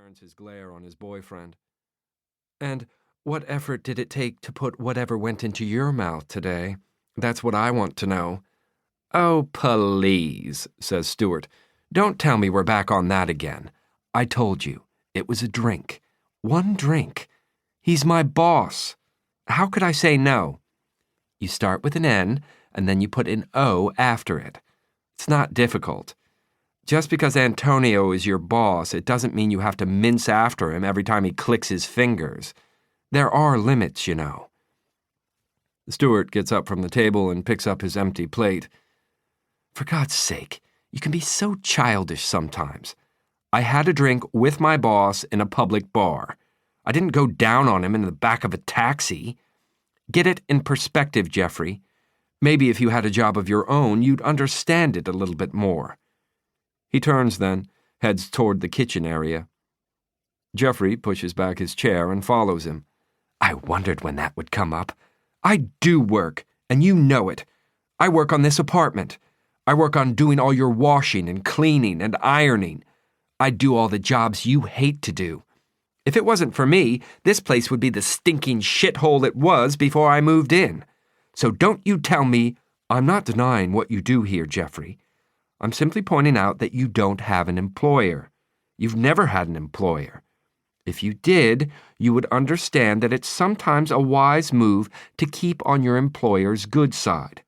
turns his glare on his boyfriend. And what effort did it take to put whatever went into your mouth today? That's what I want to know. Oh, please, says Stuart. Don't tell me we're back on that again. I told you, it was a drink. One drink. He's my boss. How could I say no? You start with an N, and then you put an O after it. It's not difficult. Just because Antonio is your boss, it doesn't mean you have to mince after him every time he clicks his fingers. There are limits, you know. Stuart gets up from the table and picks up his empty plate. For God's sake, you can be so childish sometimes. I had a drink with my boss in a public bar. I didn't go down on him in the back of a taxi. Get it in perspective, Jeffrey. Maybe if you had a job of your own, you'd understand it a little bit more. He turns then, heads toward the kitchen area. Jeffrey pushes back his chair and follows him. I wondered when that would come up. I do work, and you know it. I work on this apartment. I work on doing all your washing and cleaning and ironing. I do all the jobs you hate to do. If it wasn't for me, this place would be the stinking shithole it was before I moved in. So don't you tell me. I'm not denying what you do here, Jeffrey. I'm simply pointing out that you don't have an employer. You've never had an employer. If you did, you would understand that it's sometimes a wise move to keep on your employer's good side.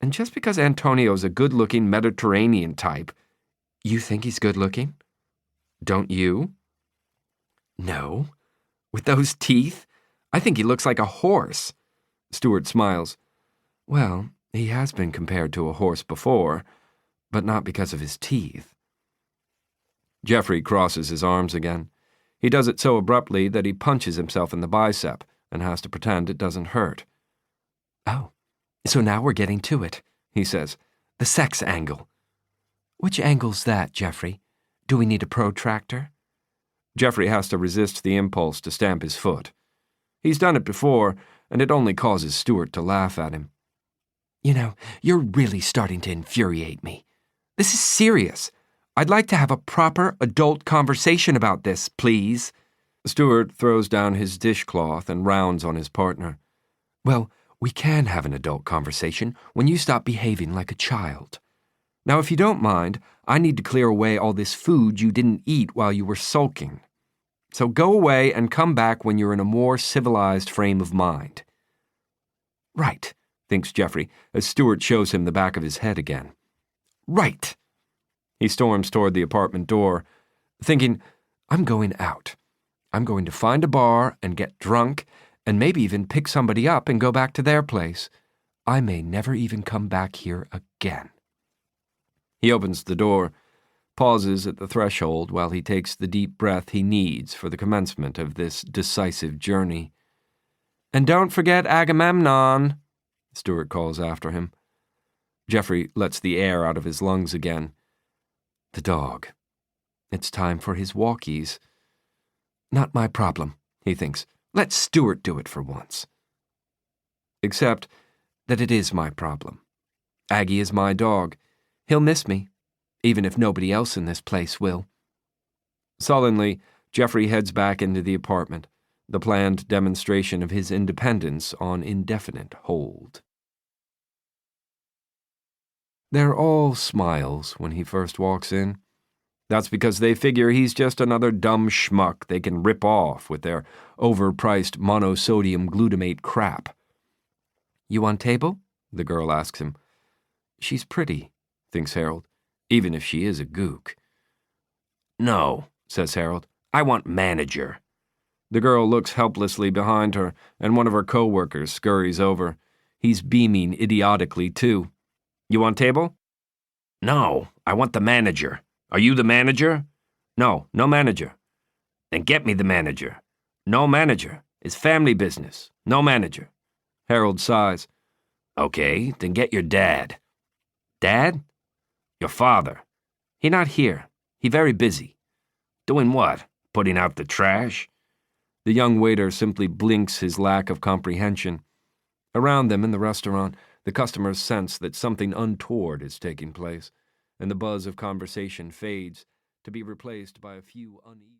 And just because Antonio's a good-looking Mediterranean type, you think he's good-looking? Don't you? No. With those teeth? I think he looks like a horse. Stuart smiles. Well, he has been compared to a horse before, but not because of his teeth. Jeffrey crosses his arms again. He does it so abruptly that he punches himself in the bicep and has to pretend it doesn't hurt. Oh, so now we're getting to it, he says. The sex angle. Which angle's that, Jeffrey? Do we need a protractor? Jeffrey has to resist the impulse to stamp his foot. He's done it before, and it only causes Stuart to laugh at him. You know, you're really starting to infuriate me. This is serious. I'd like to have a proper adult conversation about this, please. Stuart throws down his dishcloth and rounds on his partner. Well, we can have an adult conversation when you stop behaving like a child. Now, if you don't mind, I need to clear away all this food you didn't eat while you were sulking. So go away and come back when you're in a more civilized frame of mind. Right, thinks Jeffrey, as Stuart shows him the back of his head again. Right. He storms toward the apartment door, thinking, I'm going out. I'm going to find a bar and get drunk, and maybe even pick somebody up and go back to their place. I may never even come back here again. He opens the door, pauses at the threshold while he takes the deep breath he needs for the commencement of this decisive journey. And don't forget Agamemnon, Stuart calls after him. Jeffrey lets the air out of his lungs again. The dog. It's time for his walkies. Not my problem, he thinks. Let Stuart do it for once. Except that it is my problem. Aggie is my dog. He'll miss me, even if nobody else in this place will. Sullenly, Jeffrey heads back into the apartment, the planned demonstration of his independence on indefinite hold. They're all smiles when he first walks in. That's because they figure he's just another dumb schmuck they can rip off with their overpriced monosodium glutamate crap. You on table? The girl asks him. She's pretty, thinks Harold, even if she is a gook. No, says Harold. I want manager. The girl looks helplessly behind her, and one of her co-workers scurries over. He's beaming idiotically, too. You want table? No, I want the manager. Are you the manager? No, no manager. Then get me the manager. No manager. It's family business. No manager. Harold sighs. Okay, then get your dad. Dad? Your father. He not here. He very busy. Doing what? Putting out the trash? The young waiter simply blinks his lack of comprehension. Around them in the restaurant, the customers sense that something untoward is taking place, and the buzz of conversation fades to be replaced by a few uneasy